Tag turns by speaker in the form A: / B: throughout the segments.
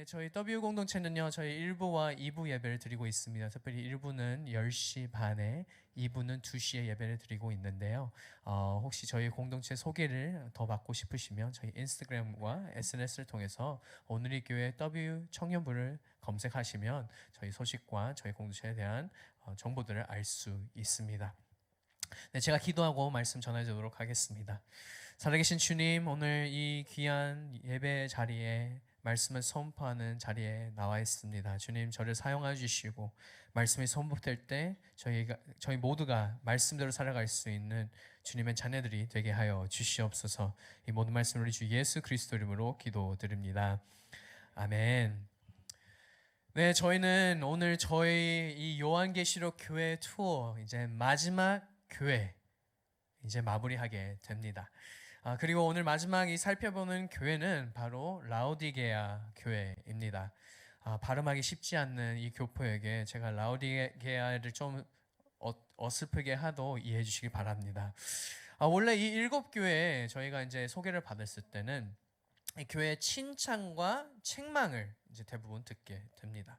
A: 저희 W 공동체는요, 저희 1부와 2부 예배를 드리고 있습니다. 특별히 1부는 10시 반에, 2부는 2시에 예배를 드리고 있는데요. 혹시 저희 공동체 소개를 더 받고 싶으시면 저희 인스타그램과 SNS를 통해서 오늘의 교회 W 청년부를 검색하시면 저희 소식과 저희 공동체에 대한 정보들을 알 수 있습니다. 네, 제가 기도하고 말씀 전해드리도록 하겠습니다. 살아계신 주님, 오늘 이 귀한 예배 자리에 말씀을 선포하는 자리에 나와 있습니다. 주님, 저를 사용하여 주시고 말씀이 선포될 때 저희 모두가 말씀대로 살아갈 수 있는 주님의 자녀들이 되게 하여 주시옵소서. 이 모든 말씀을 우리 주 예수 그리스도 이름으로 기도드립니다. 아멘. 네, 저희는 오늘 저희 이 요한계시록 교회 투어 이제 마지막 교회 이제 마무리하게 됩니다. 그리고 오늘 마지막 이 살펴보는 교회는 바로 라오디게아 교회입니다. 발음하기 쉽지 않는 이 교포에게 제가 라오디게아를 좀 어설프게 하도 이해해 주시기 바랍니다. 원래 이 7교회 저희가 이제 소개를 받았을 때는 이 교회의 칭찬과 책망을 이제 대부분 듣게 됩니다.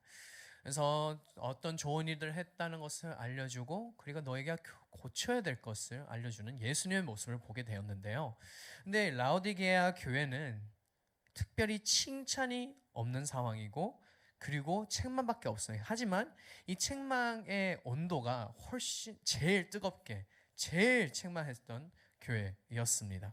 A: 그래서 어떤 좋은 일들을 했다는 것을 알려주고 그리고 너에게 고쳐야 될 것을 알려주는 예수님의 모습을 보게 되었는데요. 근데 라오디게아 교회는 특별히 칭찬이 없는 상황이고 그리고 책망밖에 없어요. 하지만 이 책망의 온도가 훨씬 제일 뜨겁게 제일 책망했던 교회였습니다.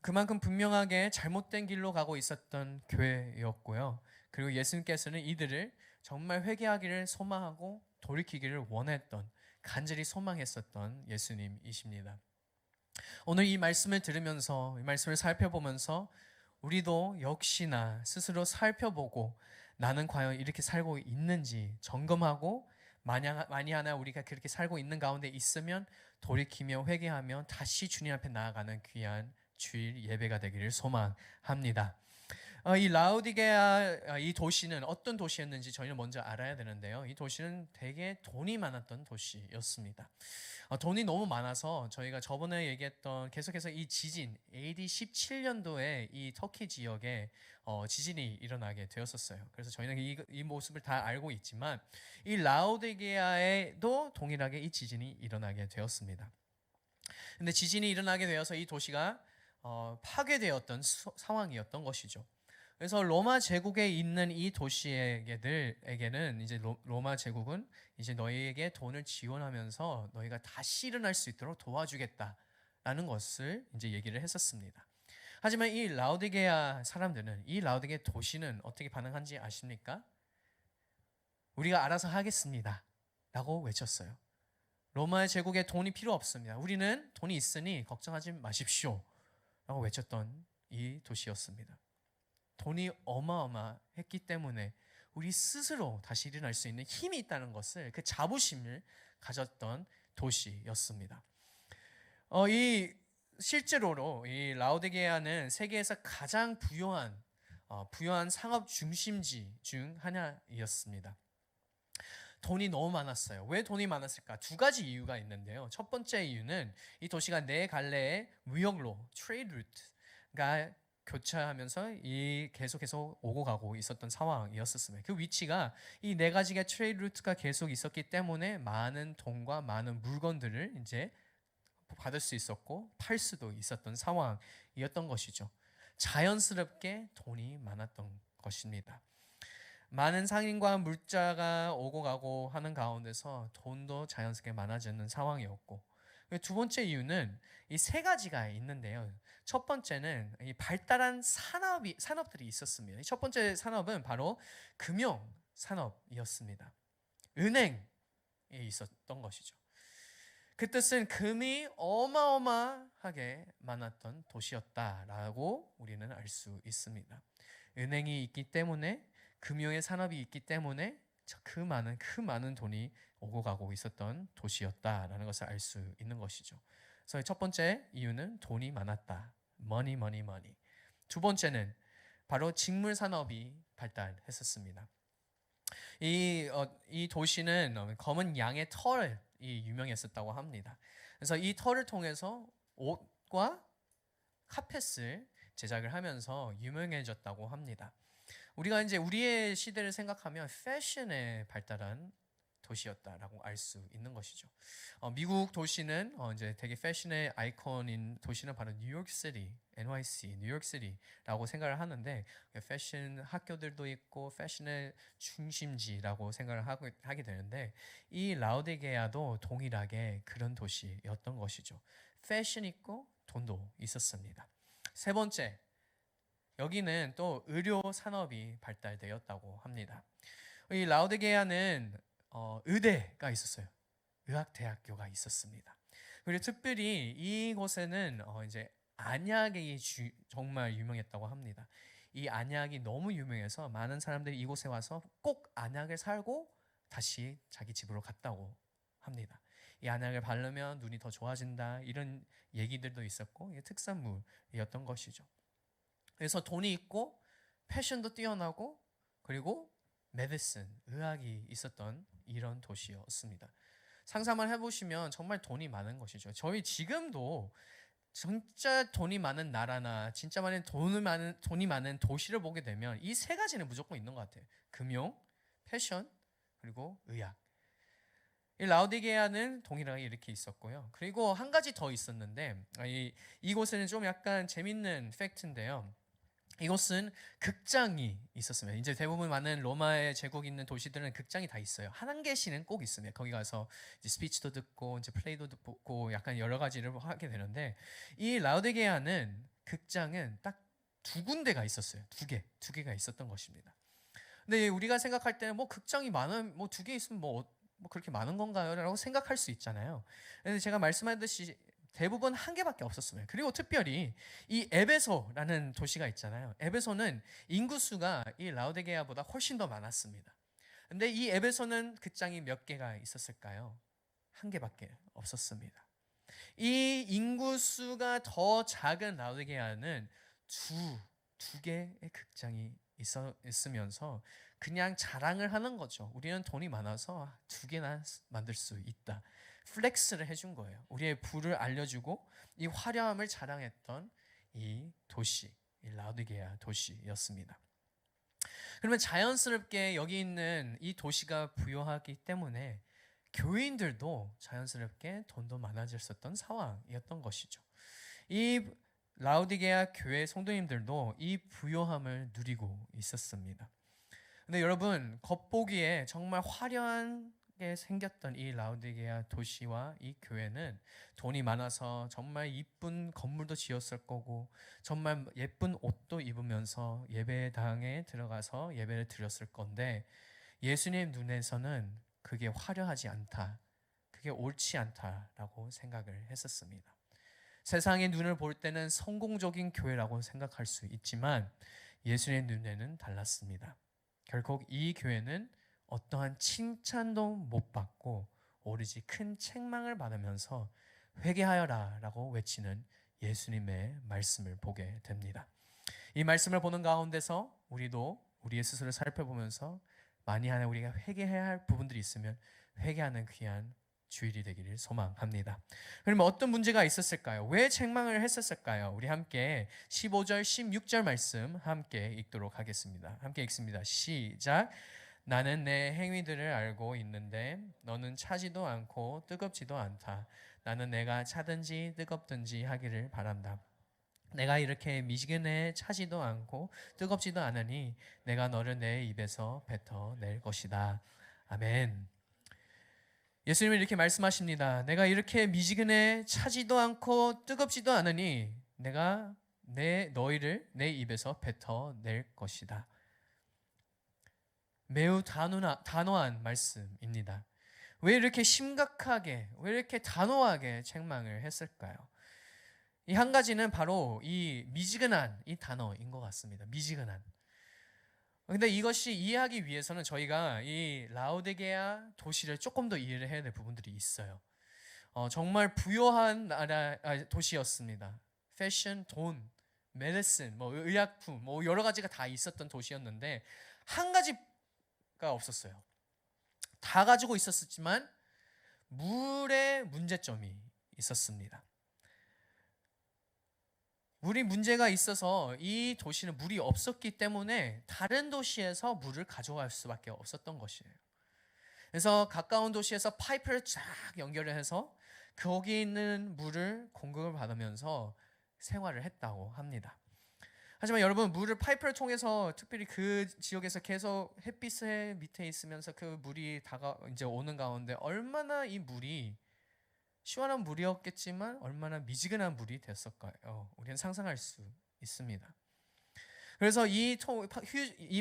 A: 그만큼 분명하게 잘못된 길로 가고 있었던 교회였고요. 그리고 예수님께서는 이들을 정말 회개하기를 소망하고 돌이키기를 원했던, 간절히 소망했었던 예수님이십니다. 오늘 이 말씀을 들으면서, 이 말씀을 살펴보면서 우리도 역시나 스스로 살펴보고 나는 과연 이렇게 살고 있는지 점검하고 만약 하나 우리가 그렇게 살고 있는 가운데 있으면 돌이키며 회개하며 다시 주님 앞에 나아가는 귀한 주일 예배가 되기를 소망합니다. 이 라오디게아 이 도시는 어떤 도시였는지 저희는 먼저 알아야 되는데요. 이 도시는 되게 돈이 많았던 도시였습니다. 돈이 너무 많아서 저희가 저번에 얘기했던 계속해서 이 지진 AD 17년도에 이 터키 지역에 지진이 일어나게 되었었어요. 그래서 저희는 이 모습을 다 알고 있지만 이 라오디게아에도 동일하게 이 지진이 일어나게 되었습니다. 근데 지진이 일어나게 되어서 이 도시가 파괴되었던 상황이었던 것이죠. 그래서 로마 제국에 있는 이 도시에게는 이제 로마 제국은 이제 너희에게 돈을 지원하면서 너희가 다시 일어날 수 있도록 도와주겠다라는 것을 이제 얘기를 했었습니다. 하지만 이 라오디게아 사람들은 이 라오디게아 도시는 어떻게 반응한지 아십니까? 우리가 알아서 하겠습니다. 라고 외쳤어요. 로마 제국에 돈이 필요 없습니다. 우리는 돈이 있으니 걱정하지 마십시오. 라고 외쳤던 이 도시였습니다. 돈이 어마어마했기 때문에 우리 스스로 다시 일어날 수 있는 힘이 있다는 것을 그 자부심을 가졌던 도시였습니다. 실제로로 이 라오디게아는 세계에서 가장 부유한 상업 중심지 중 하나였습니다. 돈이 너무 많았어요. 왜 돈이 많았을까? 두 가지 이유가 있는데요. 첫 번째 이유는 이 도시가 네 갈래의 무역로, 트레이드 루트가 교차하면서 계속해서 오고 가고 있었던 상황이었습니다. 그 위치가 이 네 가지의 트레이드 루트가 계속 있었기 때문에 많은 돈과 많은 물건들을 이제 받을 수 있었고 팔 수도 있었던 상황이었던 것이죠. 자연스럽게 돈이 많았던 것입니다. 많은 상인과 물자가 오고 가고 하는 가운데서 돈도 자연스럽게 많아지는 상황이었고, 두 번째 이유는 이 세 가지가 있는데요. 첫 번째는 이 발달한 산업들이 있었습니다. 첫 번째 산업은 바로 금융 산업이었습니다. 은행에 있었던 것이죠. 그 뜻은 금이 어마어마하게 많았던 도시였다라고 우리는 알 수 있습니다. 은행이 있기 때문에 금융의 산업이 있기 때문에 그 많은 돈이 오고 가고 있었던 도시였다라는 것을 알 수 있는 것이죠. 그래서 첫 번째 이유는 돈이 많았다. money, money, money. 두 번째는 바로 직물 산업이 발달했었습니다. 이 도시는 검은 양의 털이 유명했었다고 합니다. 그래서 이 털을 통해서 옷과 카펫을 제작을 하면서 유명해졌다고 합니다. 우리가 이제 우리의 시대를 생각하면 패션에 발달한 도시였다라고 알 수 있는 것이죠. 미국 도시는 이제 되게 패션의 아이콘인 도시는 바로 뉴욕시티, NYC, 뉴욕시티라고 생각을 하는데 패션 학교들도 있고 패션의 중심지라고 생각을 하게 되는데 이 라오디게아도 동일하게 그런 도시였던 것이죠. 패션 있고 돈도 있었습니다. 세 번째, 여기는 또 의료 산업이 발달되었다고 합니다. 이 라오디게아는 의대가 있었어요. 의학대학교가 있었습니다. 그리고 특별히 이곳에는 이제 안약이 정말 유명했다고 합니다. 이 안약이 너무 유명해서 많은 사람들이 이곳에 와서 꼭 안약을 살고 다시 자기 집으로 갔다고 합니다. 이 안약을 바르면 눈이 더 좋아진다 이런 얘기들도 있었고 이게 특산물이었던 것이죠. 그래서 돈이 있고 패션도 뛰어나고 그리고 메디슨, 의학이 있었던 이런 도시였습니다. 상상만 해보시면 정말 돈이 많은 것이죠. 저희 지금도 진짜 돈이 많은 나라나 진짜 돈이 많은 도시를 보게 되면 이 세 가지는 무조건 있는 것 같아요. 금융, 패션, 그리고 의학. 이 라오디게아는 동일하게 이렇게 있었고요. 그리고 한 가지 더 있었는데 이곳에는 좀 약간 재밌는 팩트인데요. 이곳은 극장이 있었습니다. 이제 대부분 많은 로마의 제국 있는 도시들은 극장이 다 있어요. 한 개씩은 꼭 있습니다. 거기 가서 이제 스피치도 듣고 이제 플레이도 듣고 약간 여러 가지를 하게 되는데 이 라오디게아는 극장은 딱 두 군데가 있었어요. 두 개가 있었던 것입니다. 근데 우리가 생각할 때는 뭐 극장이 많은 뭐 두 개 있으면 뭐 그렇게 많은 건가요? 라고 생각할 수 있잖아요. 근데 제가 말씀하듯이 대부분 한 개밖에 없었습니다. 그리고 특별히 이 에베소라는 도시가 있잖아요. 에베소는 인구수가 이 라오디게아보다 훨씬 더 많았습니다. 근데 이 에베소는 극장이 몇 개가 있었을까요? 한 개밖에 없었습니다. 이 인구수가 더 작은 라오디게아는 두 개의 극장이 있으면서 그냥 자랑을 하는 거죠. 우리는 돈이 많아서 두 개나 만들 수 있다. 플렉스를 해준 거예요. 우리의 부를 알려주고 이 화려함을 자랑했던 이 도시, 이 라오디게아 도시였습니다. 그러면 자연스럽게 여기 있는 이 도시가 부유하기 때문에 교인들도 자연스럽게 돈도 많아졌었던 상황이었던 것이죠. 이 라오디게아 교회 성도님들도 이 부요함을 누리고 있었습니다. 근데 여러분 겉보기에 정말 화려하게 생겼던 이 라오디게아 도시와 이 교회는 돈이 많아서 정말 이쁜 건물도 지었을 거고 정말 예쁜 옷도 입으면서 예배당에 들어가서 예배를 드렸을 건데 예수님 눈에서는 그게 화려하지 않다, 그게 옳지 않다라고 생각을 했었습니다. 세상의 눈을 볼 때는 성공적인 교회라고 생각할 수 있지만 예수님의 눈에는 달랐습니다. 결국 이 교회는 어떠한 칭찬도 못 받고 오로지 큰 책망을 받으면서 회개하여라 라고 외치는 예수님의 말씀을 보게 됩니다. 이 말씀을 보는 가운데서 우리도 우리의 스스로를 살펴보면서 만일 하나 우리가 회개해야 할 부분들이 있으면 회개하는 귀한 주일이 되기를 소망합니다. 그러면 어떤 문제가 있었을까요? 왜 책망을 했었을까요? 우리 함께 15절, 16절 말씀 함께 읽도록 하겠습니다. 함께 읽습니다. 시작. 나는 내 행위들을 알고 있는데 너는 차지도 않고 뜨겁지도 않다. 나는 내가 차든지 뜨겁든지 하기를 바란다. 내가 이렇게 미지근해 차지도 않고 뜨겁지도 않으니 내가 너를 내 입에서 뱉어낼 것이다. 아멘. 예수님은 이렇게 말씀하십니다. 내가 이렇게 미지근해 차지도 않고 뜨겁지도 않으니 내가 너희를 내 입에서 뱉어낼 것이다. 매우 단호한 말씀입니다. 왜 이렇게 심각하게, 왜 이렇게 단호하게 책망을 했을까요? 이 한 가지는 바로 이 미지근한 이 단어인 것 같습니다. 미지근한. 근데 이것이 이해하기 위해서는 저희가 이 라오디게아 도시를 조금 더 이해를 해야 될 부분들이 있어요. 정말 부유한 도시였습니다. 패션, 돈, 메디슨, 뭐 의약품, 뭐 여러 가지가 다 있었던 도시였는데 한 가지가 없었어요. 다 가지고 있었지만 물의 문제점이 있었습니다. 물이 문제가 있어서 이 도시는 물이 없었기 때문에 다른 도시에서 물을 가져갈 수밖에 없었던 것이에요. 그래서 가까운 도시에서 파이프를 쫙 연결을 해서 거기 있는 물을 공급을 받으면서 생활을 했다고 합니다. 하지만 여러분, 물을 파이프를 통해서 특별히 그 지역에서 계속 햇빛의 밑에 있으면서 그 물이 이제 오는 가운데 얼마나 이 물이 시원한 물이었겠지만 얼마나 미지근한 물이 됐을까요? 우리는 상상할 수 있습니다. 그래서 이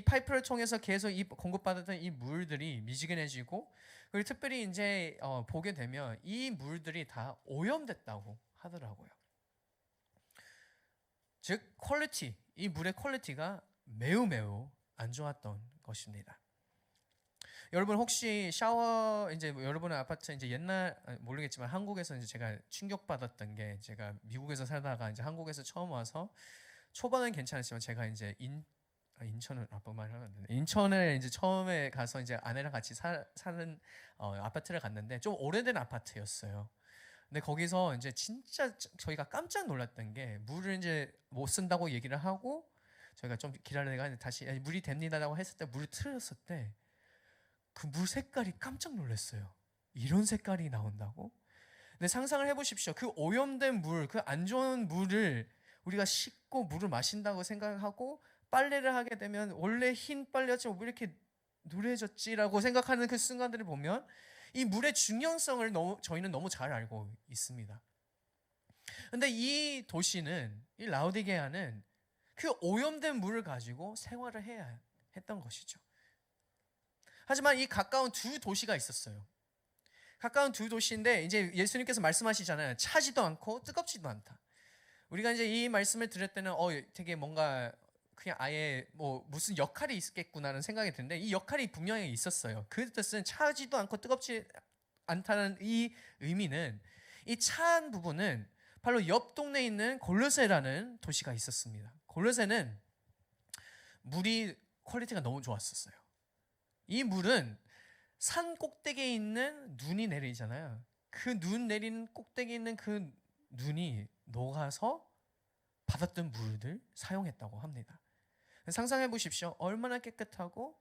A: 파이프를 통해서 계속 공급받았던 이 물들이 미지근해지고, 그리고 특별히 이제 보게 되면 이 물들이 다 오염됐다고 하더라고요. 즉 퀄리티, 이 물의 퀄리티가 매우 안 좋았던 것입니다. 여러분 혹시 샤워, 이제 여러분의 아파트 이제 옛날 모르겠지만 한국에서 이제 제가 충격받았던 게, 제가 미국에서 살다가 이제 한국에서 처음 와서 초반은 괜찮았지만 제가 이제 인천을 인천을 이제 처음에 가서 이제 아내랑 같이 사는 아파트를 갔는데 좀 오래된 아파트였어요. 근데 거기서 이제 진짜 저희가 깜짝 놀랐던 게, 물을 이제 못 쓴다고 얘기를 하고 저희가 좀 기다리다가 다시 물이 됩니다라고 했을 때 물을 틀었을 때 그 물 색깔이 깜짝 놀랐어요. 이런 색깔이 나온다고? 근데 상상을 해보십시오. 그 오염된 물, 그 안 좋은 물을 우리가 씻고 물을 마신다고 생각하고 빨래를 하게 되면 원래 흰 빨래였지만 왜 이렇게 누래졌지라고 생각하는 그 순간들을 보면 이 물의 중요성을 저희는 너무 잘 알고 있습니다. 근데 이 도시는, 이 라오디게아는 그 오염된 물을 가지고 생활을 해야 했던 것이죠. 하지만 이 가까운 두 도시가 있었어요. 가까운 두 도시인데 이제 예수님께서 말씀하시잖아요. 차지도 않고 뜨겁지도 않다. 우리가 이제 이 말씀을 들을 때는 되게 뭔가 그냥 아예 뭐 무슨 역할이 있겠구나라는 생각이 드는데, 이 역할이 분명히 있었어요. 그 뜻은 차지도 않고 뜨겁지 않다는 이 의미는, 이 차한 부분은 바로 옆 동네에 있는 골로새라는 도시가 있었습니다. 골로새는 물이 퀄리티가 너무 좋았었어요. 이 물은 산 꼭대기에 있는 눈이 내리잖아요. 그 눈 내리는 꼭대기에 있는 그 눈이 녹아서 받았던 물들 사용했다고 합니다. 상상해 보십시오. 얼마나 깨끗하고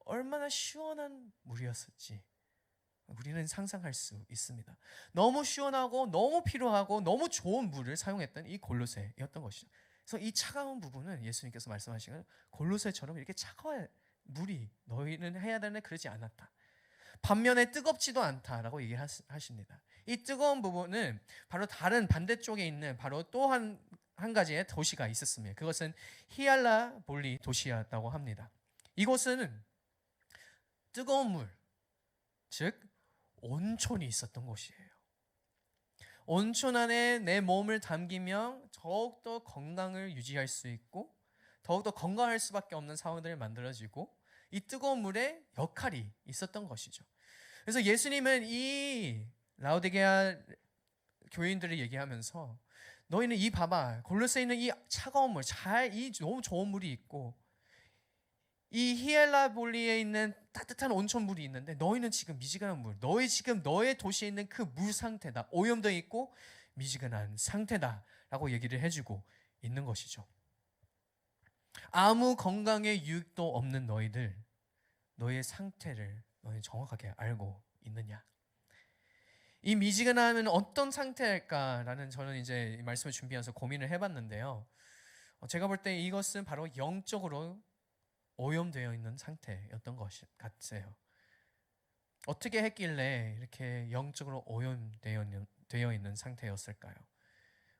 A: 얼마나 시원한 물이었을지 우리는 상상할 수 있습니다. 너무 시원하고 너무 필요하고 너무 좋은 물을 사용했던 이 골로새였던 것이죠. 그래서 이 차가운 부분은 예수님께서 말씀하시는 골로새처럼 이렇게 차가운 물이 너희는 해야 되는데 그러지 않았다. 반면에 뜨겁지도 않다라고 얘기하십니다. 이 뜨거운 부분은 바로 다른 반대쪽에 있는 바로 또 한 가지의 도시가 있었습니다. 그것은 히알라볼리 도시였다고 합니다. 이곳은 뜨거운 물, 즉 온천이 있었던 곳이에요. 온천 안에 내 몸을 담기면 더욱더 건강을 유지할 수 있고 더욱더 건강할 수밖에 없는 상황들을 만들어지고, 이 뜨거운 물의 역할이 있었던 것이죠. 그래서 예수님은 이 라오디게아 교인들을 얘기하면서, 너희는 이 봐봐, 골로새에 있는 이 차가운 물, 이 너무 좋은 물이 있고 이 히엘라볼리에 있는 따뜻한 온천물이 있는데 너희는 지금 미지근한 물, 너의 도시에 있는 그 물 상태다, 오염되어 있고 미지근한 상태다라고 얘기를 해주고 있는 것이죠. 아무 건강에 유익도 없는 너의 상태를 너희 정확하게 알고 있느냐? 이 미지근함은 어떤 상태일까라는, 저는 이제 말씀을 준비해서 고민을 해봤는데요. 제가 볼 때 이것은 바로 영적으로 오염되어 있는 상태였던 것 같아요. 어떻게 했길래 이렇게 영적으로 오염되어 있는 상태였을까요?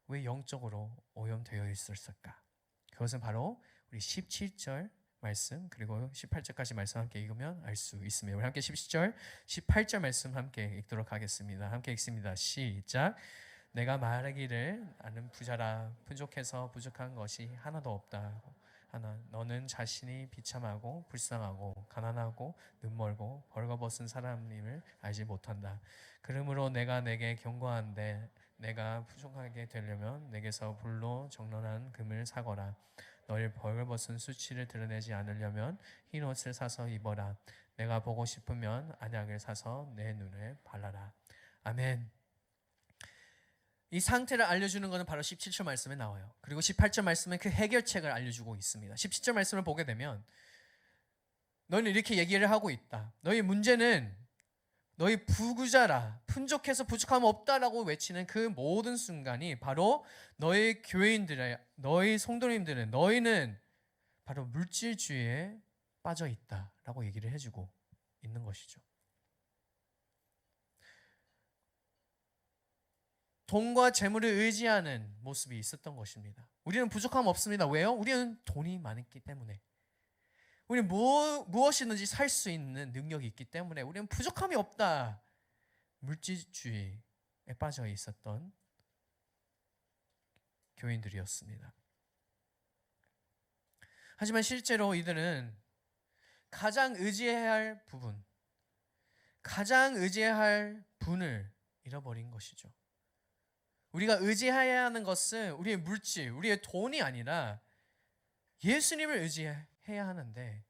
A: 왜 영적으로 오염되어 있었을까? 그것은 바로 우리 17절 말씀 그리고 18절까지 말씀 함께 읽으면 알 수 있습니다. 우리 함께 17절, 18절 말씀 함께 읽도록 하겠습니다. 함께 읽습니다. 시작. 내가 말하기를 나는 부자라 부족해서 부족한 것이 하나도 없다. 하나, 너는 자신이 비참하고 불쌍하고 가난하고 눈멀고 벌거벗은 사람임을 알지 못한다. 그러므로 내가 내게 경고한데 내가 부족하게 되려면 내게서 불로 정론한 금을 사거라. 너희 벌거벗은 수치를 드러내지 않으려면 흰 옷을 사서 입어라. 내가 보고 싶으면 안약을 사서 내 눈에 발라라. 아멘. 이 상태를 알려주는 것은 바로 17절 말씀에 나와요. 그리고 18절 말씀은 그 해결책을 알려주고 있습니다. 17절 말씀을 보게 되면 너희는 이렇게 얘기를 하고 있다. 너희 문제는 너희 부구자라, 풍족해서 부족함 없다라고 외치는 그 모든 순간이 바로 너희 교회인들의, 너희 성도님들은 너희는 바로 물질주의에 빠져 있다라고 얘기를 해주고 있는 것이죠. 돈과 재물을 의지하는 모습이 있었던 것입니다. 우리는 부족함 없습니다. 왜요? 우리는 돈이 많기 때문에. 우리는 무엇이든지 살 수 있는 능력이 있기 때문에 우리는 부족함이 없다. 물질주의에 빠져 있었던 교인들이었습니다. 하지만 실제로 이들은 가장 의지해야 할 부분, 가장 의지해야 할 분을 잃어버린 것이죠. 우리가 의지해야 하는 것은 우리의 물질, 우리의 돈이 아니라 예수님을 의지해야 하는데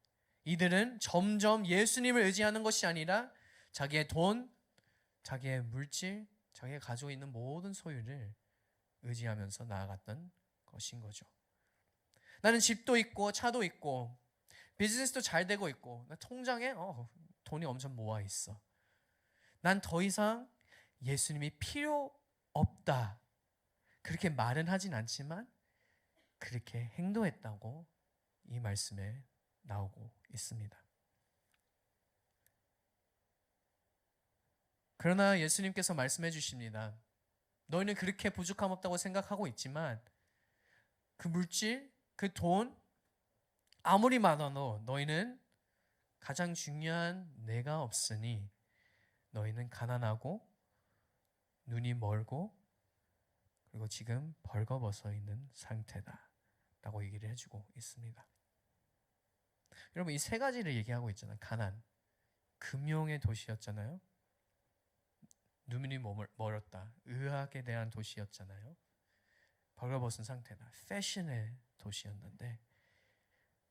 A: 이들은 점점 예수님을 의지하는 것이 아니라 자기의 돈, 자기의 물질, 자기가 가지고 있는 모든 소유를 의지하면서 나아갔던 것인 거죠. 나는 집도 있고 차도 있고 비즈니스도 잘 되고 있고 나 통장에 돈이 엄청 모아 있어. 난 더 이상 예수님이 필요 없다. 그렇게 말은 하진 않지만 그렇게 행동했다고 이 말씀에 나오고 있습니다. 그러나 예수님께서 말씀해 주십니다. 너희는 그렇게 부족함 없다고 생각하고 있지만 그 물질, 그 돈 아무리 많아도 너희는 가장 중요한 내가 없으니 너희는 가난하고 눈이 멀고 그리고 지금 벌거벗어 있는 상태다 라고 얘기를 해주고 있습니다. 여러분 이 세 가지를 얘기하고 있잖아요. 가난, 금용의 도시였잖아요. 눈이 멀었다. 의학에 대한 도시였잖아요. 벌거벗은 상태다. 패션의 도시였는데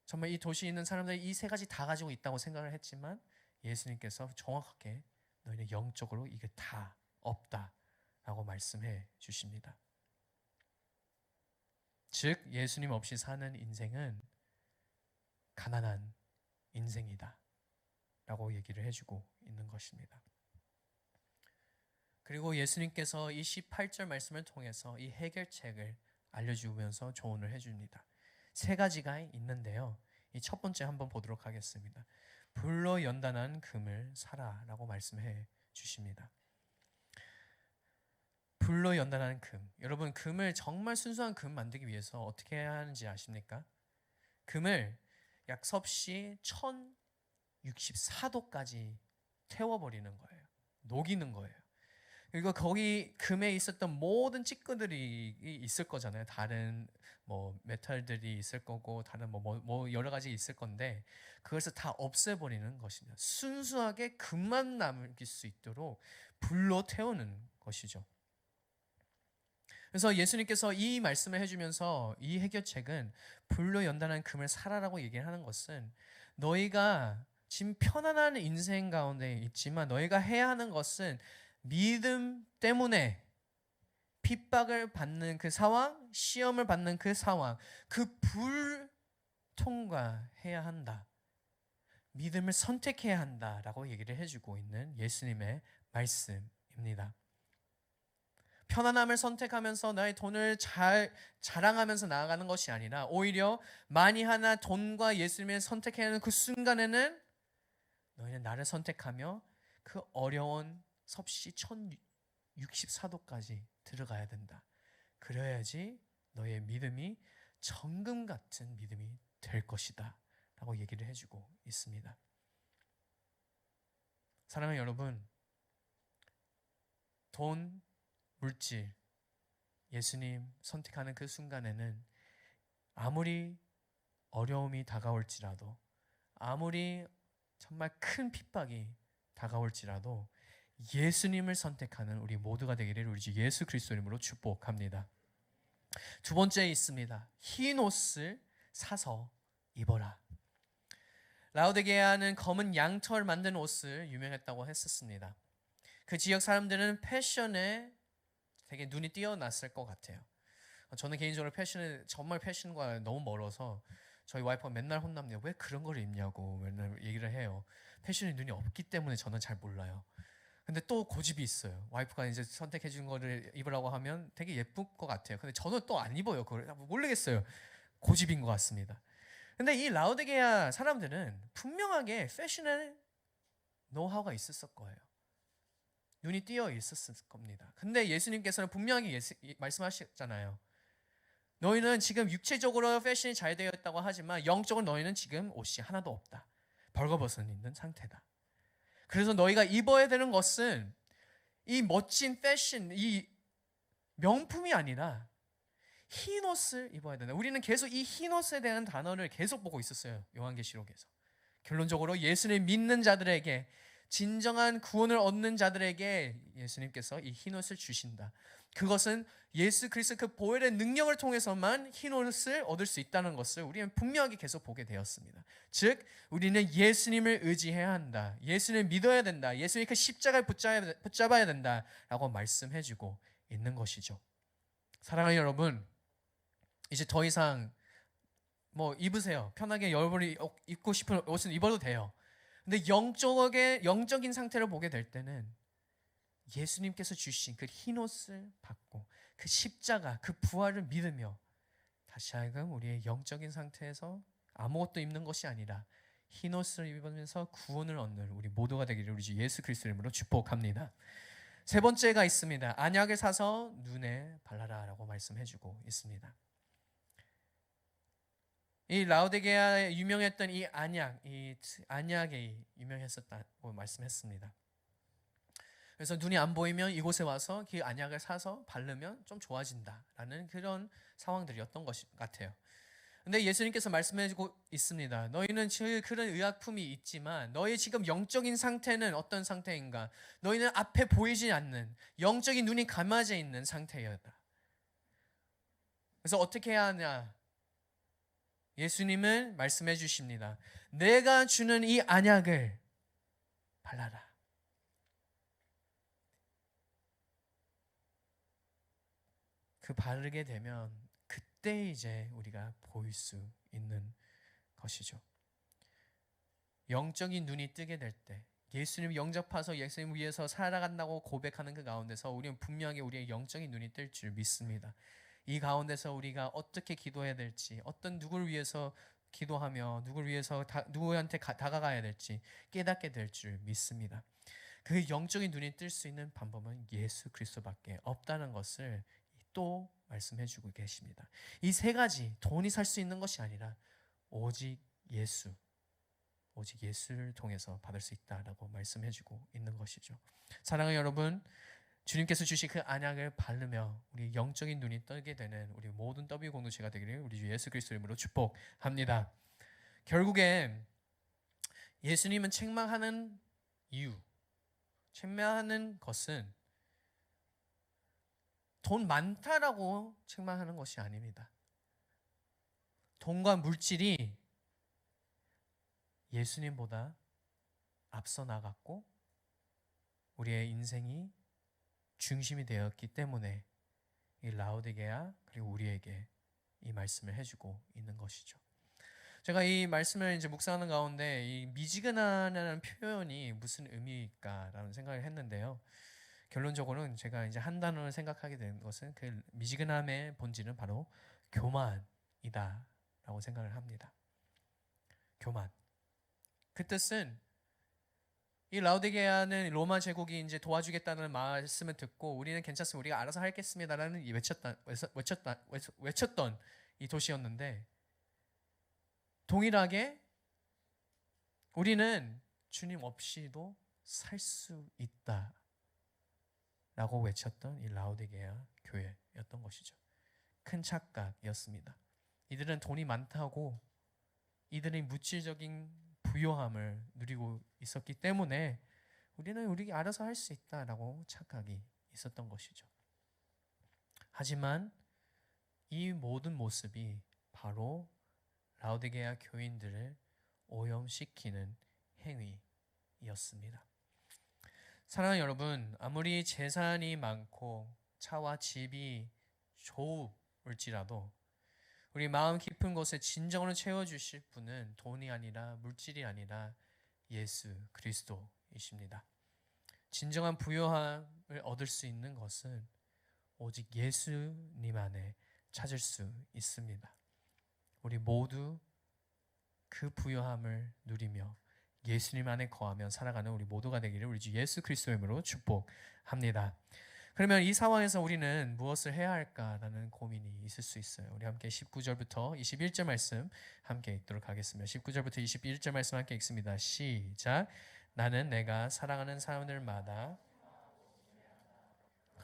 A: 정말 이 도시에 있는 사람들이 이 세 가지 다 가지고 있다고 생각을 했지만 예수님께서 정확하게 너희는 영적으로 이게 다 없다라고 말씀해 주십니다. 즉 예수님 없이 사는 인생은 가난한 인생이다 라고 얘기를 해주고 있는 것입니다. 그리고 예수님께서 이 18절 말씀을 통해서 이 해결책을 알려주면서 조언을 해줍니다. 세 가지가 있는데요. 이 첫 번째 한번 보도록 하겠습니다. 불로 연단한 금을 사라 라고 말씀해 주십니다. 불로 연단한 금. 여러분 금을 정말 순수한 금 만들기 위해서 어떻게 해야 하는지 아십니까? 금을 약 섭씨 1064도까지 태워버리는 거예요. 녹이는 거예요. 그리고 거기 금에 있었던 모든 찌꺼들이 있을 거잖아요. 다른 뭐 메탈들이 있을 거고 다른 뭐 여러 가지 있을 건데 그것을 다 없애버리는 것입니다. 순수하게 금만 남길 수 있도록 불로 태우는 것이죠. 그래서 예수님께서 이 말씀을 해주면서 이 해결책은 불로 연단한 금을 사라라고 얘기를 하는 것은 너희가 지금 편안한 인생 가운데 있지만 너희가 해야 하는 것은 믿음 때문에 핍박을 받는 그 상황, 시험을 받는 그 상황, 그 불 통과해야 한다. 믿음을 선택해야 한다라고 얘기를 해주고 있는 예수님의 말씀입니다. 편안함을 선택하면서 나의 돈을 잘 자랑하면서 나아가는 것이 아니라 오히려 만이 하나 돈과 예수님을 선택해야 하는 그 순간에는 너희는 나를 선택하며 그 어려운 섭씨 1064도까지 들어가야 된다. 그래야지 너의 믿음이 정금 같은 믿음이 될 것이다 라고 얘기를 해주고 있습니다. 사랑하는 여러분, 돈, 물질, 예수님 선택하는 그 순간에는 아무리 어려움이 다가올지라도 아무리 정말 큰 핍박이 다가올지라도 예수님을 선택하는 우리 모두가 되기를 우리 주 예수 그리스도 이름으로 축복합니다. 두 번째 있습니다. 흰 옷을 사서 입어라. 라오디게아는 검은 양털 만든 옷을 유명했다고 했었습니다. 그 지역 사람들은 패션에 되게 눈이 띄어났을 것 같아요. 저는 개인적으로 정말 패션과 너무 멀어서 저희 와이프가 맨날 혼납니다. 왜 그런 걸 입냐고 맨날 얘기를 해요. 패션에 눈이 없기 때문에 저는 잘 몰라요. 근데 또 고집이 있어요. 와이프가 이제 선택해 준 거를 입으라고 하면 되게 예쁠 것 같아요. 근데 저는 또 안 입어요. 그걸 모르겠어요. 고집인 것 같습니다. 근데 이 라오디게아 사람들은 분명하게 패션에 노하우가 있었을 거예요. 눈이 띄어 있었을 겁니다. 근데 예수님께서는 분명히 말씀하셨잖아요. 너희는 지금 육체적으로 패션이 잘 되어 있다고 하지만 영적으로 너희는 지금 옷이 하나도 없다. 벌거벗은 있는 상태다. 그래서 너희가 입어야 되는 것은 이 멋진 패션, 이 명품이 아니라 흰 옷을 입어야 된다. 우리는 계속 이 흰 옷에 대한 단어를 계속 보고 있었어요. 요한계시록에서. 결론적으로 예수님 믿는 자들에게, 진정한 구원을 얻는 자들에게 예수님께서 이 흰 옷을 주신다. 그것은 예수 그리스도 그 보혈의 능력을 통해서만 흰 옷을 얻을 수 있다는 것을 우리는 분명하게 계속 보게 되었습니다. 즉 우리는 예수님을 의지해야 한다. 예수님을 믿어야 된다. 예수님의 그 십자가를 붙잡아야 된다라고 말씀해주고 있는 것이죠. 사랑하는 여러분, 이제 더 이상 뭐 입으세요. 편하게 여러분이 입고 싶은 옷은 입어도 돼요. 근데 영적인 상태를 보게 될 때는 예수님께서 주신 그 흰 옷을 받고 그 십자가, 그 부활을 믿으며 다시 하여금 우리의 영적인 상태에서 아무것도 입는 것이 아니라 흰 옷을 입으면서 구원을 얻는 우리 모두가 되기를 우리 주 예수 그리스도 이름으로 축복합니다. 세 번째가 있습니다. 안약을 사서 눈에 발라라라고 말씀해주고 있습니다. 이 라오디게아에 유명했던 이 안약이 유명했었다고 말씀했습니다. 그래서 눈이 안 보이면 이곳에 와서 그 안약을 사서 바르면 좀 좋아진다라는 그런 상황들이었던 것 같아요. 근데 예수님께서 말씀해주고 있습니다. 너희는 그런 의약품이 있지만 너희 지금 영적인 상태는 어떤 상태인가? 너희는 앞에 보이지 않는 영적인 눈이 감아져 있는 상태였다. 그래서 어떻게 해야 하냐? 예수님은 말씀해 주십니다. 내가 주는 이 안약을 발라라. 그 바르게 되면 그때 이제 우리가 보일 수 있는 것이죠. 영적인 눈이 뜨게 될 때, 예수님 영접해서 예수님 위해서 살아간다고 고백하는 그 가운데서 우리는 분명히 우리의 영적인 눈이 뜰 줄 믿습니다. 이 가운데서 우리가 어떻게 기도해야 될지, 어떤 누구를 위해서 기도하며 누구를 위해서 누구한테 다가가야 될지 깨닫게 될 줄 믿습니다. 그 영적인 눈이 뜰 수 있는 방법은 예수 그리스도밖에 없다는 것을 또 말씀해주고 계십니다. 이 세 가지 돈이 살 수 있는 것이 아니라 오직 예수를 통해서 받을 수 있다라고 말씀해주고 있는 것이죠. 사랑하는 여러분, 주님께서 주신 그 안약을 바르며 우리 영적인 눈이 뜨게 되는 우리 모든 W 공동체가 되기를 우리 주 예수 그리스도 이름으로 축복합니다. 결국엔 예수님은 책망하는 이유, 책망하는 것은 돈 많다라고 책망하는 것이 아닙니다. 돈과 물질이 예수님보다 앞서 나갔고 우리의 인생이 중심이 되었기 때문에 이 라오디게아 그리고 우리에게 이 말씀을 해주고 있는 것이죠. 제가 이 말씀을 이제 묵상하는 가운데 이 미지근하다는 표현이 무슨 의미일까라는 생각을 했는데요. 결론적으로는 제가 이제 한 단어를 생각하게 된 것은 그 미지근함의 본질은 바로 교만이다라고 생각을 합니다. 교만. 그 뜻은 이 라오디게아는 로마 제국이 이제 도와주겠다는 말씀을 듣고 우리는 괜찮습니다. 우리가 알아서 하겠습니다라는 외쳤던 이 도시였는데 동일하게 우리는 주님 없이도 살 수 있다. 라고 외쳤던 이 라오디게아 교회였던 것이죠. 큰 착각이었습니다. 이들은 돈이 많다고 이들이 물질적인 부요함을 누리고 있었기 때문에 우리는 우리 알아서 할 수 있다라고 착각이 있었던 것이죠. 하지만 이 모든 모습이 바로 라오디게아 교인들을 오염시키는 행위였습니다. 사랑하는 여러분, 아무리 재산이 많고 차와 집이 좋을지라도 우리 마음 깊은 곳에 진정으로 채워주실 분은 돈이 아니라 물질이 아니라 예수 그리스도이십니다. 진정한 부요함을 얻을 수 있는 것은 오직 예수님 안에 찾을 수 있습니다. 우리 모두 그 부요함을 누리며 예수님 안에 거하며 살아가는 우리 모두가 되기를 우리 주 예수 그리스도의 이름으로 축복합니다. 그러면 이 상황에서 우리는 무엇을 해야 할까라는 고민이 있을 수 있어요. 우리 함께 19절부터 21절 말씀 함께 읽도록 하겠습니다. 19절부터 21절 말씀 함께 읽습니다. 시작. 나는 내가 사랑하는 사람들마다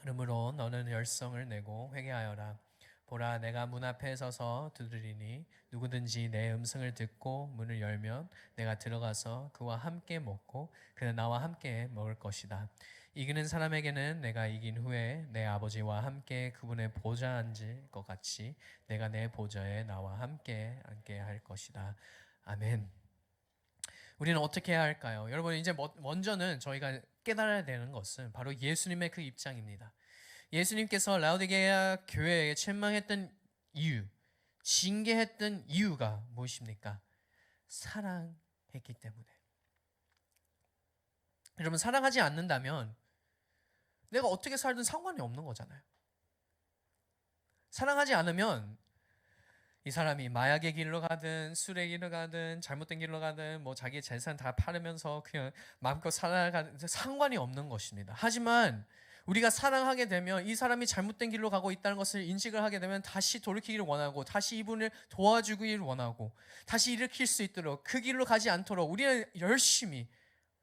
A: 그러므로 너는 열성을 내고 회개하여라. 보라, 내가 문 앞에 서서 두드리니 누구든지 내 음성을 듣고 문을 열면 내가 들어가서 그와 함께 먹고 그는 나와 함께 먹을 것이다. 이기는 사람에게는 내가 이긴 후에 내 아버지와 함께 그분의 보좌에 앉을 것 같이 내가 내 보좌에 나와 함께 앉게 할 것이다. 아멘. 우리는 어떻게 해야 할까요? 여러분, 이제 먼저는 저희가 깨달아야 되는 것은 바로 예수님의 그 입장입니다. 예수님께서 라오디게아 교회에 책망했던 이유, 징계했던 이유가 무엇입니까? 사랑했기 때문에. 여러분, 사랑하지 않는다면 내가 어떻게 살든 상관이 없는 거잖아요. 사랑하지 않으면 이 사람이 마약의 길로 가든 술의 길로 가든 잘못된 길로 가든 뭐 자기의 재산 다 팔으면서 그냥 마음껏 살아가는 상관이 없는 것입니다. 하지만 우리가 사랑하게 되면 이 사람이 잘못된 길로 가고 있다는 것을 인식을 하게 되면 다시 돌이키기를 원하고 다시 이분을 도와주기를 원하고 다시 일으킬 수 있도록 그 길로 가지 않도록 우리는 열심히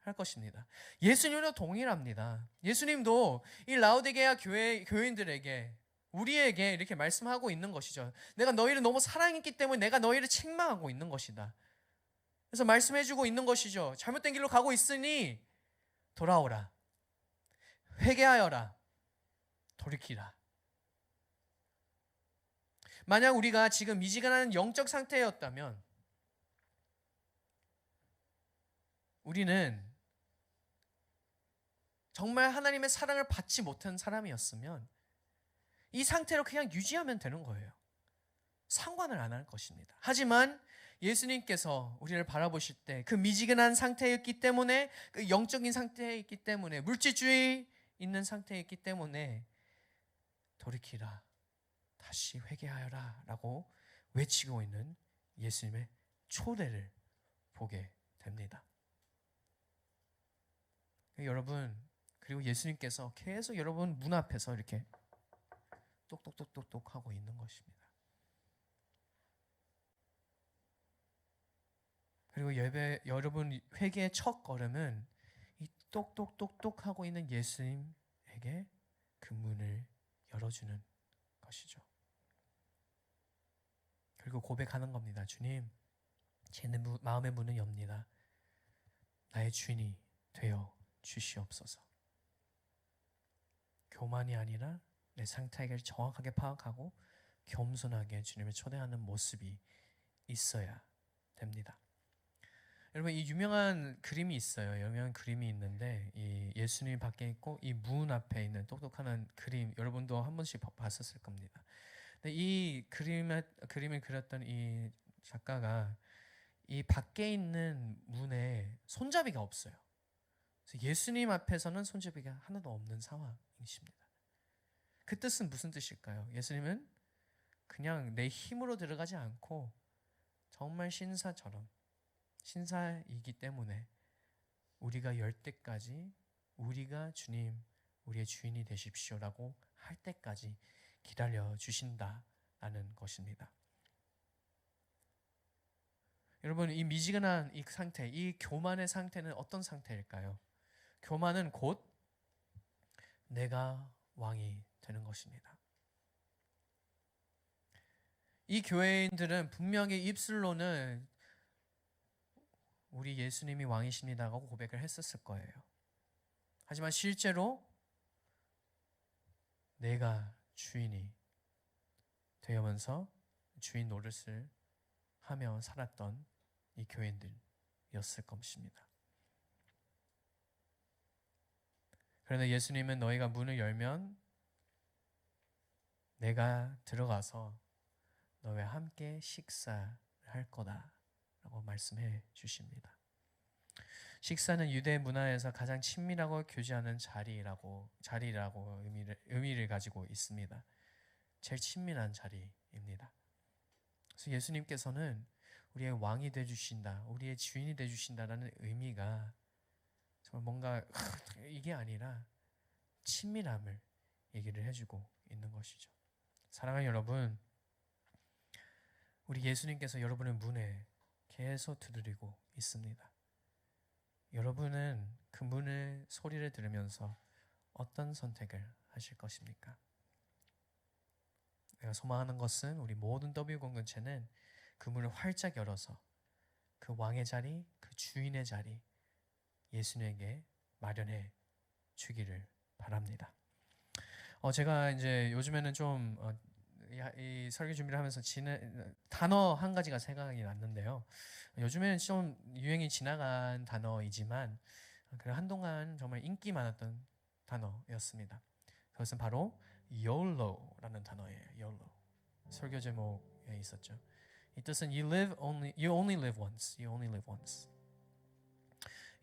A: 할 것입니다. 예수님도 동일합니다. 예수님도 이 라오디게아 교인들에게 우리에게 이렇게 말씀하고 있는 것이죠. 내가 너희를 너무 사랑했기 때문에 내가 너희를 책망하고 있는 것이다. 그래서 말씀해주고 있는 것이죠. 잘못된 길로 가고 있으니 돌아오라. 회개하여라. 돌이키라. 만약 우리가 지금 미지근한 영적 상태였다면 우리는 정말 하나님의 사랑을 받지 못한 사람이었으면 이 상태로 그냥 유지하면 되는 거예요. 상관을 안 할 것입니다. 하지만 예수님께서 우리를 바라보실 때 그 미지근한 상태였기 때문에 그 영적인 상태에 있기 때문에 물질주의 있는 상태에 있기 때문에 돌이키라. 다시 회개하여라 라고 외치고 있는 예수님의 초대를 보게 됩니다. 여러분, 그리고 예수님께서 계속 여러분 문 앞에서 이렇게 똑똑똑똑똑 하고 있는 것입니다. 그리고 여러분 회개의 첫 걸음은 이 똑똑똑똑 하고 있는 예수님에게 그 문을 열어주는 것이죠. 그리고 고백하는 겁니다. 주님, 제 마음의 문을 엽니다. 나의 주인이 되어 주시옵소서. 교만이 아니라 내 상태를 정확하게 파악하고 겸손하게 주님을 초대하는 모습이 있어야 됩니다. 여러분, 이 유명한 그림이 있어요. 유명한 그림이 있는데 이 예수님이 밖에 있고 이 문 앞에 있는 똑똑한 그림, 여러분도 한 번씩 봤었을 겁니다. 근데 이 그림을 그렸던 이 작가가 이 밖에 있는 문에 손잡이가 없어요. 그래서 예수님 앞에서는 손잡이가 하나도 없는 상황이십니다. 그 뜻은 무슨 뜻일까요? 예수님은 그냥 내 힘으로 들어가지 않고 정말 신사이기 때문에 우리가 열 때까지 우리가 주님, 우리의 주인이 되십시오라고 할 때까지 기다려 주신다라는 것입니다. 여러분, 이 미지근한 이 상태, 이 교만의 상태는 어떤 상태일까요? 교만은 곧 내가 왕이 되는 것입니다. 이 교회인들은 분명히 입술로는 우리 예수님이 왕이십니다라고 고백을 했었을 거예요. 하지만 실제로 내가 주인이 되면서 주인 노릇을 하며 살았던 이 교인들이었을 것입니다. 그러나 예수님은 너희가 문을 열면 내가 들어가서 너와 함께 식사를 할 거다라고 말씀해 주십니다. 식사는 유대 문화에서 가장 친밀하고 교제하는 자리라고 의미를 가지고 있습니다. 제일 친밀한 자리입니다. 그래서 예수님께서는 우리의 왕이 돼 주신다, 우리의 주인이 돼 주신다라는 의미가 정말 뭔가 이게 아니라 친밀함을 얘기를 해주고 있는 것이죠. 사랑하는 여러분, 우리 예수님께서 여러분의 문에 계속 두드리고 있습니다. 여러분은 그 문의 소리를 들으면서 어떤 선택을 하실 것입니까? 내가 소망하는 것은 우리 모든 W 공동체는 그 문을 활짝 열어서 그 왕의 자리, 그 주인의 자리 예수님에게 마련해 주기를 바랍니다. 제가 이제 요즘에는 좀 이 설교 준비를 하면서 단어 한 가지가 생각이 났는데요. 요즘에는 좀 유행이 지나간 단어이지만 한동안 정말 인기 많았던 단어였습니다. 그것은 바로 YOLO라는 단어예요. YOLO. 설교 제목에 있었죠. 이 뜻은 you only live once. You only live once.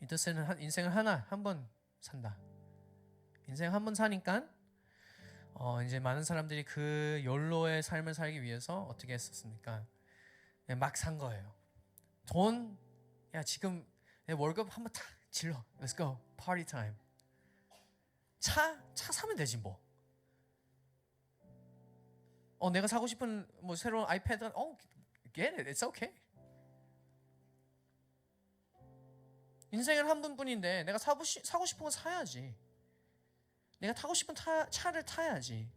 A: 이 뜻은 인생을 한 번 산다. 인생 한 번 사니까 이제 많은 사람들이 그 YOLO의 삶을 살기 위해서 어떻게 했었습니까? 막 산 거예요. 돈, 야 지금 내 월급 한번 탁 질러. Let's go, party time. 차 사면 되지 뭐. 내가 사고 싶은 뭐 새로운 아이패드, get it, it's okay. 인생은 한 번뿐인데 내가 사고 싶은 건 사야지. 내가 타고 싶은 차를 타야지.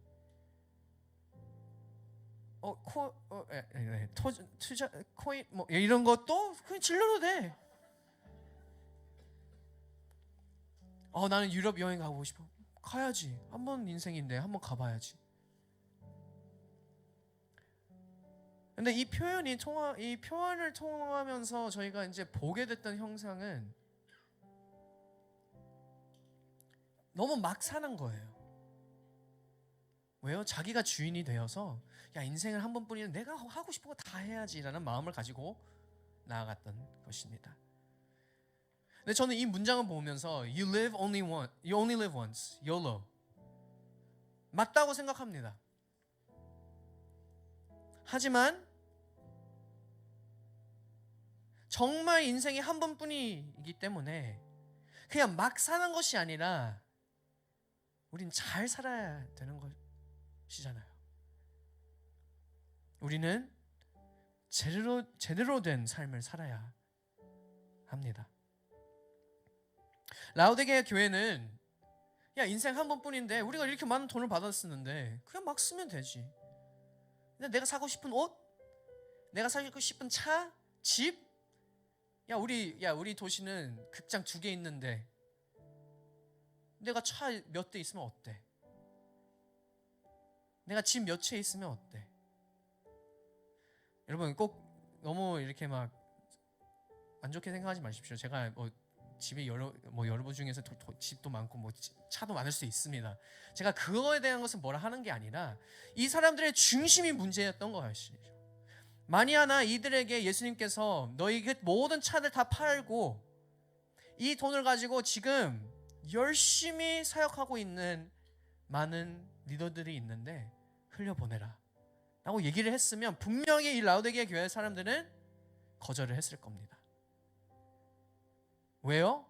A: 투자 코인 뭐 이런 것도 그냥 질러도 돼. 나는 유럽 여행 가고 싶어. 가야지. 한 번 인생인데 한번 가봐야지. 근데 이 표현을 통하면서 저희가 이제 보게 됐던 형상은 너무 막 사는 거예요. 왜요? 자기가 주인이 되어서 야 인생을 한 번뿐이면 내가 하고 싶은 거 다 해야지라는 마음을 가지고 나아갔던 것입니다. 근데 저는 이 문장을 보면서 You only live once, YOLO 맞다고 생각합니다. 하지만 정말 인생이 한 번뿐이기 때문에 그냥 막 사는 것이 아니라 우린 잘 살아야 되는 것이잖아요. 우리는 제대로 된 삶을 살아야 합니다. 라오디게아 교회는 야 인생 한 번뿐인데 우리가 이렇게 많은 돈을 받아 쓰는데 그냥 막 쓰면 되지. 근데 내가 사고 싶은 옷, 내가 사고 싶은 차, 집, 우리 도시는 극장 2개 있는데 내가 차 몇 대 있으면 어때? 내가 집 몇 채 있으면 어때? 여러분 꼭 너무 이렇게 막 안 좋게 생각하지 마십시오. 제가 집에 여러분 중에서 집도 많고 차도 많을 수 있습니다. 제가 그거에 대한 것은 뭐라 하는 게 아니라 이 사람들의 중심이 문제였던 것이죠. 만이 하나 이들에게 예수님께서 너희 그 모든 차들 다 팔고 이 돈을 가지고 지금 열심히 사역하고 있는 많은 리더들이 있는데 흘려보내라 라고 얘기를 했으면 분명히 이 라오디게아 교회 사람들은 거절을 했을 겁니다. 왜요?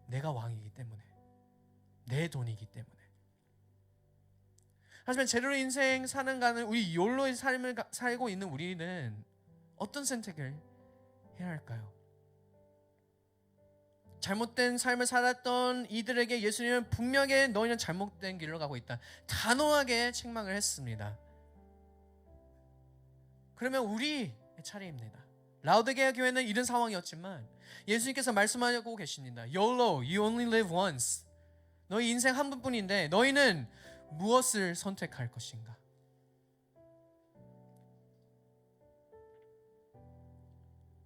A: 내가 왕이기 때문에, 내 돈이기 때문에. 하지만 제대로 인생 사는 가는 우리 욜로의 삶을 살고 있는 우리는 어떤 선택을 해야 할까요? 잘못된 삶을 살았던 이들에게 예수님은 분명히 너희는 잘못된 길로 가고 있다, 단호하게 책망을 했습니다. 그러면 우리의 차례입니다. 라오디게아 교회는 이런 상황이었지만 예수님께서 말씀하고 계십니다. YOLO, you only live once. 너희 인생 한 번뿐인데 너희는 무엇을 선택할 것인가?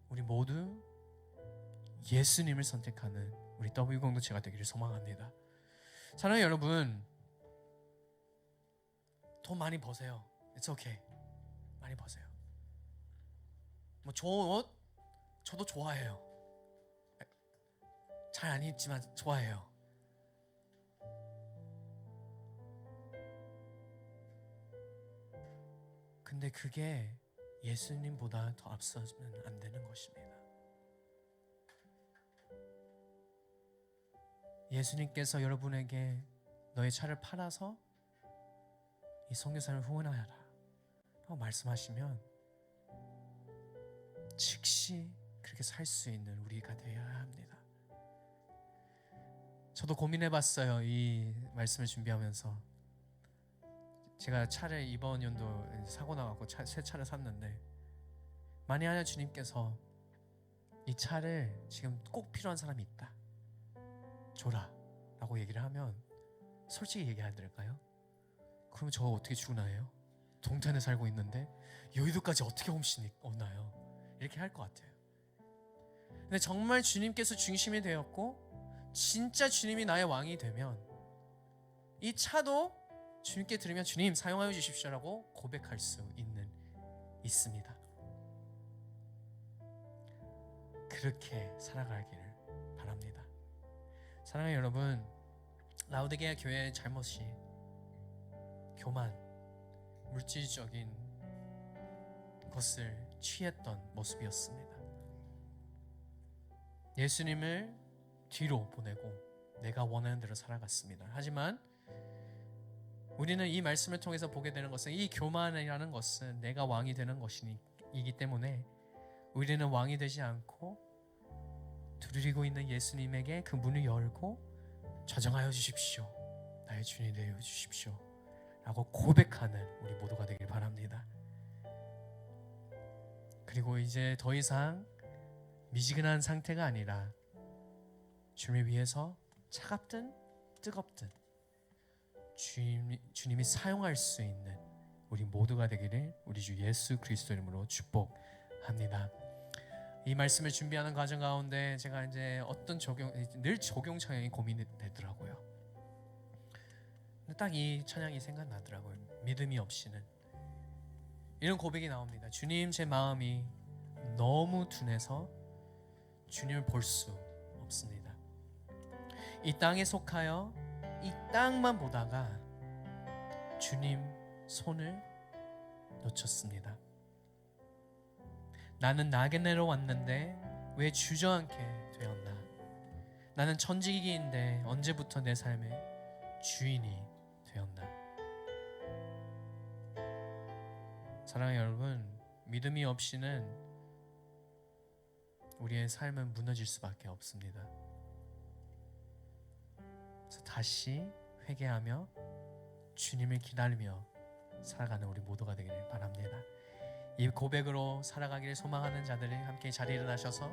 A: 우리 모두 예수님을 선택하는 우리 W 공동체가 되기를 소망합니다. 사랑하는 여러분, 돈 많이 버세요. It's okay. 많이 버세요. 뭐 좋은 옷 저도 좋아해요. 잘 안 입지만 좋아해요. 근데 그게 예수님보다 더 앞서면 안 되는 것입니다. 예수님께서 여러분에게 너의 차를 팔아서 이 선교사를 후원하여라 라고 말씀하시면 즉시 그렇게 살 수 있는 우리가 되어야 합니다. 저도 고민해봤어요. 이 말씀을 준비하면서 제가 차를 이번 연도 사고 나갖고 새 차를 샀는데, 만약에 주님께서 이 차를 지금 꼭 필요한 사람이 있다, 줘라 라고 얘기를 하면 솔직히 얘기해야 될까요? 그러면 저 어떻게 죽나요? 동탄에 살고 있는데 여의도까지 어떻게 홈신이 오나요? 이렇게 할 것 같아요. 근데 정말 주님께서 중심이 되었고 진짜 주님이 나의 왕이 되면 이 차도 주님께 드리면 주님 사용하여 주십시오라고 고백할 수 있습니다. 그렇게 살아가기를 바랍니다. 사랑하는 여러분, 라오디게아 교회의 잘못이 교만, 물질적인 것을 취했던 모습이었습니다. 예수님을 뒤로 보내고 내가 원하는 대로 살아갔습니다. 하지만 우리는 이 말씀을 통해서 보게 되는 것은 이 교만이라는 것은 내가 왕이 되는 것이기 때문에 우리는 왕이 되지 않고 두드리고 있는 예수님에게 그 문을 열고 저정하여 주십시오, 나의 주인이 되어 주십시오 라고 고백하는 우리 모두가 되길 바랍니다. 그리고 이제 더 이상 미지근한 상태가 아니라 주님을 위해서 차갑든 뜨겁든 주님이 사용할 수 있는 우리 모두가 되기를 우리 주 예수 그리스도 이름으로 축복합니다. 이 말씀을 준비하는 과정 가운데 제가 이제 어떤 늘 적용 찬양이 고민이 되더라고요. 딱 이 찬양이 생각나더라고요. 믿음이 없이는. 이런 고백이 나옵니다. 주님, 제 마음이 너무 둔해서 주님을 볼 수 없습니다. 이 땅에 속하여 이 땅만 보다가 주님 손을 놓쳤습니다. 나는 나그네로 왔는데 왜 주저앉게 되었나? 나는 천직인데 언제부터 내 삶의 주인이 되었나? 사랑하는 여러분, 믿음이 없이는 우리의 삶은 무너질 수밖에 없습니다. 그래서 다시 회개하며 주님을 기다리며 살아가는 우리 모두가 되기를 바랍니다. 이 고백으로 살아가기를 소망하는 자들이 함께 자리에 일어나셔서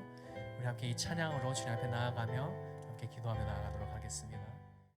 A: 우리 함께 이 찬양으로 주님 앞에 나아가며 함께 기도하며 나아가도록 하겠습니다.